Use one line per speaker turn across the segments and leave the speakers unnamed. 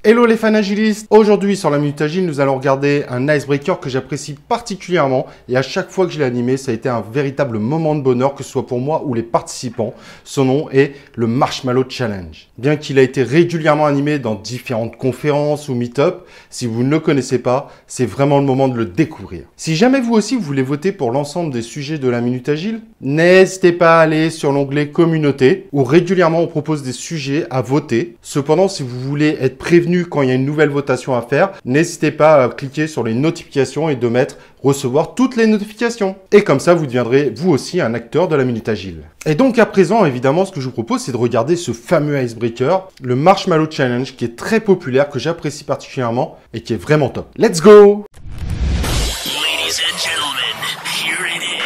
Hello les fans agilistes. Aujourd'hui sur la Minute Agile, nous allons regarder un icebreaker que j'apprécie particulièrement et à chaque fois que je l'ai animé, ça a été un véritable moment de bonheur, que ce soit pour moi ou les participants. Son nom est le Marshmallow Challenge. Bien qu'il a été régulièrement animé dans différentes conférences ou meet-up, si vous ne le connaissez pas, c'est vraiment le moment de le découvrir. Si jamais vous aussi vous voulez voter pour l'ensemble des sujets de la Minute Agile, n'hésitez pas à aller sur l'onglet Communauté où régulièrement on propose des sujets à voter. Cependant, si vous voulez être prévenu quand il y a une nouvelle votation à faire, n'hésitez pas à cliquer sur les notifications et de mettre recevoir toutes les notifications. Et comme ça, vous deviendrez vous aussi un acteur de la Minute Agile. Et donc à présent, évidemment, ce que je vous propose, c'est de regarder ce fameux icebreaker, le Marshmallow Challenge, qui est très populaire, que j'apprécie particulièrement et qui est vraiment top. Let's go!
Ladies and gentlemen, here it is.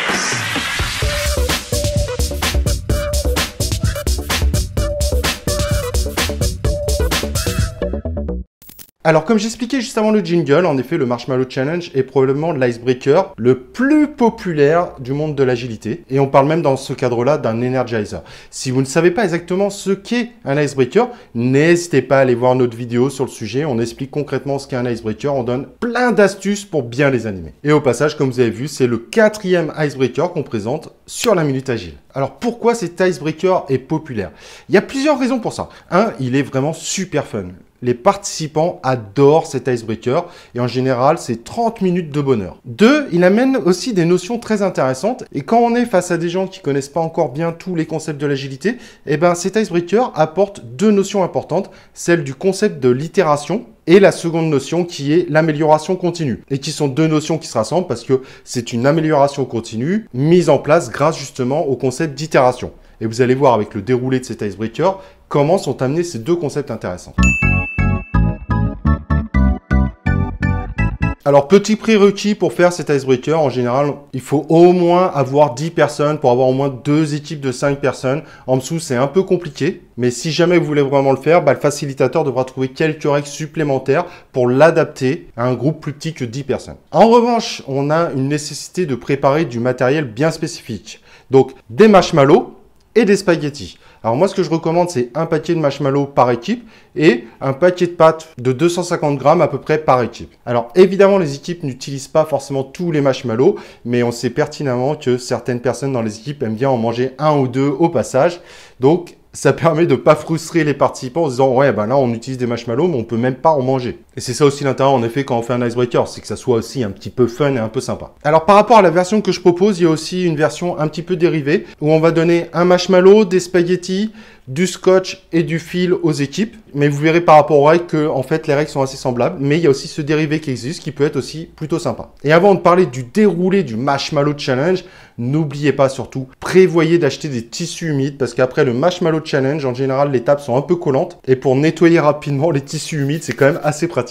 Alors, comme j'expliquais juste avant le jingle, en effet, le Marshmallow Challenge est probablement l'icebreaker le plus populaire du monde de l'agilité. Et on parle même dans ce cadre-là d'un Energizer. Si vous ne savez pas exactement ce qu'est un icebreaker, n'hésitez pas à aller voir notre vidéo sur le sujet. On explique concrètement ce qu'est un icebreaker. On donne plein d'astuces pour bien les animer. Et au passage, comme vous avez vu, c'est le 4e icebreaker qu'on présente sur la Minute Agile. Alors, pourquoi cet icebreaker est populaire? Il y a plusieurs raisons pour ça. Un, il est vraiment super fun. Les participants adorent cet icebreaker et en général, c'est 30 minutes de bonheur. 2, il amène aussi des notions très intéressantes et quand on est face à des gens qui connaissent pas encore bien tous les concepts de l'agilité, eh ben, cet icebreaker apporte 2 notions importantes, celle du concept de l'itération et la seconde notion qui est l'amélioration continue. Et qui sont 2 notions qui se rassemblent parce que c'est une amélioration continue mise en place grâce justement au concept d'itération. Et vous allez voir avec le déroulé de cet icebreaker comment sont amenés ces 2 concepts intéressants. Alors, petit prérequis pour faire cet icebreaker, en général, il faut au moins avoir 10 personnes pour avoir au moins 2 équipes de 5 personnes. En dessous, c'est un peu compliqué. Mais si jamais vous voulez vraiment le faire, le facilitateur devra trouver quelques règles supplémentaires pour l'adapter à un groupe plus petit que 10 personnes. En revanche, on a une nécessité de préparer du matériel bien spécifique. Donc, des marshmallows et des spaghettis. Alors moi, ce que je recommande, c'est un paquet de marshmallows par équipe et un paquet de pâtes de 250 grammes à peu près par équipe. Alors évidemment, les équipes n'utilisent pas forcément tous les marshmallows, mais on sait pertinemment que certaines personnes dans les équipes aiment bien en manger 1 ou 2 au passage. Donc, ça permet de ne pas frustrer les participants en se disant « Ouais, là, on utilise des marshmallows, mais on peut même pas en manger. » Et c'est ça aussi l'intérêt, en effet, quand on fait un icebreaker, c'est que ça soit aussi un petit peu fun et un peu sympa. Alors, par rapport à la version que je propose, il y a aussi une version un petit peu dérivée, où on va donner un marshmallow, des spaghettis, du scotch et du fil aux équipes. Mais vous verrez par rapport aux règles que, en fait, les règles sont assez semblables. Mais il y a aussi ce dérivé qui existe, qui peut être aussi plutôt sympa. Et avant de parler du déroulé du Marshmallow Challenge, n'oubliez pas surtout, prévoyez d'acheter des tissus humides, parce qu'après le Marshmallow Challenge, en général, les tables sont un peu collantes. Et pour nettoyer rapidement les tissus humides, c'est quand même assez pratique.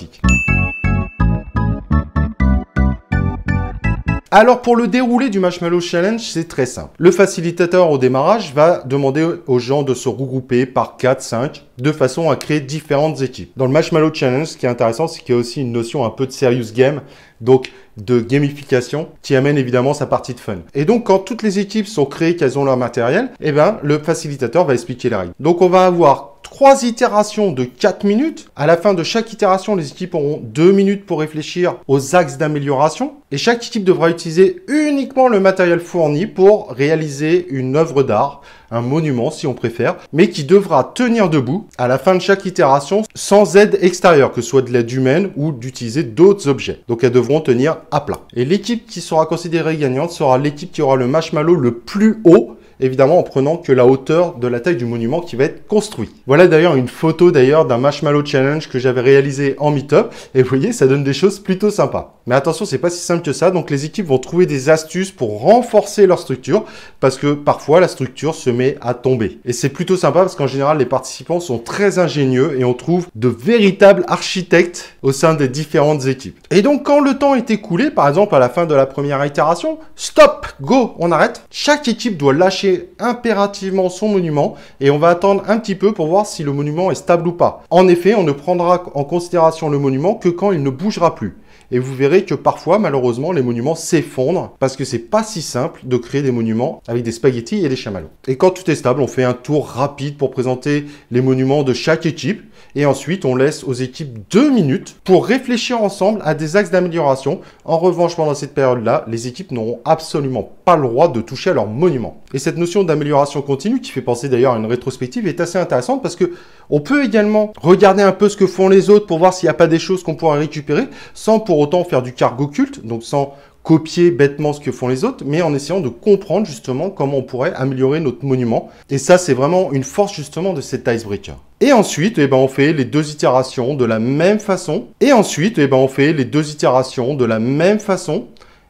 Alors pour le déroulé du Marshmallow Challenge, c'est très simple. Le facilitateur au démarrage va demander aux gens de se regrouper par 4, 5, de façon à créer différentes équipes. Dans le Marshmallow Challenge, ce qui est intéressant, c'est qu'il y a aussi une notion un peu de serious game, donc de gamification, qui amène évidemment sa partie de fun. Et donc quand toutes les équipes sont créées, qu'elles ont leur matériel, eh ben, le facilitateur va expliquer les règles. Donc on va avoir 3 itérations de 4 minutes. À la fin de chaque itération, les équipes auront 2 minutes pour réfléchir aux axes d'amélioration. Et chaque équipe devra utiliser uniquement le matériel fourni pour réaliser une œuvre d'art, un monument si on préfère, mais qui devra tenir debout à la fin de chaque itération sans aide extérieure, que ce soit de l'aide humaine ou d'utiliser d'autres objets. Donc elles devront tenir à plat. Et l'équipe qui sera considérée gagnante sera l'équipe qui aura le marshmallow le plus haut, évidemment en prenant que la hauteur de la taille du monument qui va être construit. Voilà d'ailleurs une photo d'un Marshmallow Challenge que j'avais réalisé en meet-up et vous voyez, ça donne des choses plutôt sympas. Mais attention, c'est pas si simple que ça, donc les équipes vont trouver des astuces pour renforcer leur structure parce que parfois la structure se met à tomber. Et c'est plutôt sympa parce qu'en général, les participants sont très ingénieux et on trouve de véritables architectes au sein des différentes équipes. Et donc quand le temps est écoulé, par exemple à la fin de la première itération, stop, go, on arrête. Chaque équipe doit lâcher impérativement son monument et on va attendre un petit peu pour voir si le monument est stable ou pas. En effet, on ne prendra en considération le monument que quand il ne bougera plus. Et vous verrez que parfois, malheureusement, les monuments s'effondrent parce que c'est pas si simple de créer des monuments avec des spaghettis et des chamallows. Et quand tout est stable, on fait un tour rapide pour présenter les monuments de chaque équipe. Et ensuite, on laisse aux équipes 2 minutes pour réfléchir ensemble à des axes d'amélioration. En revanche, pendant cette période-là, les équipes n'auront absolument pas le droit de toucher à leur monument. Et cette notion d'amélioration continue, qui fait penser d'ailleurs à une rétrospective, est assez intéressante parce que on peut également regarder un peu ce que font les autres pour voir s'il n'y a pas des choses qu'on pourrait récupérer sans pour autant faire du cargo culte, donc sans copier bêtement ce que font les autres, mais en essayant de comprendre justement comment on pourrait améliorer notre monument. Et ça, c'est vraiment une force justement de cet icebreaker. Et ensuite, on fait les 2 itérations de la même façon. Et ensuite, on fait les 2 itérations de la même façon.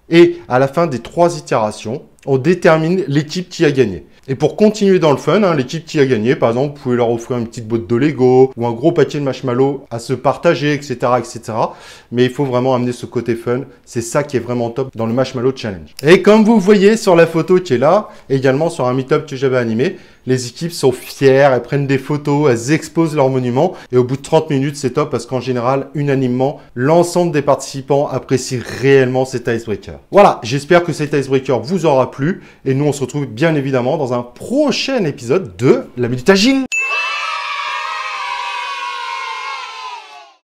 Et à la fin des 3 itérations, on détermine l'équipe qui a gagné. Et pour continuer dans le fun, l'équipe qui a gagné, par exemple, vous pouvez leur offrir une petite boîte de Lego ou un gros paquet de marshmallows à se partager, etc., etc. Mais il faut vraiment amener ce côté fun. C'est ça qui est vraiment top dans le Marshmallow Challenge. Et comme vous voyez sur la photo qui est là, également sur un meet-up que j'avais animé, les équipes sont fières, elles prennent des photos, elles exposent leur monument. Et au bout de 30 minutes, c'est top parce qu'en général, unanimement, l'ensemble des participants apprécient réellement cet icebreaker. Voilà, j'espère que cet icebreaker vous aura plu. Et nous, on se retrouve bien évidemment dans un prochain épisode de la Minute Agile.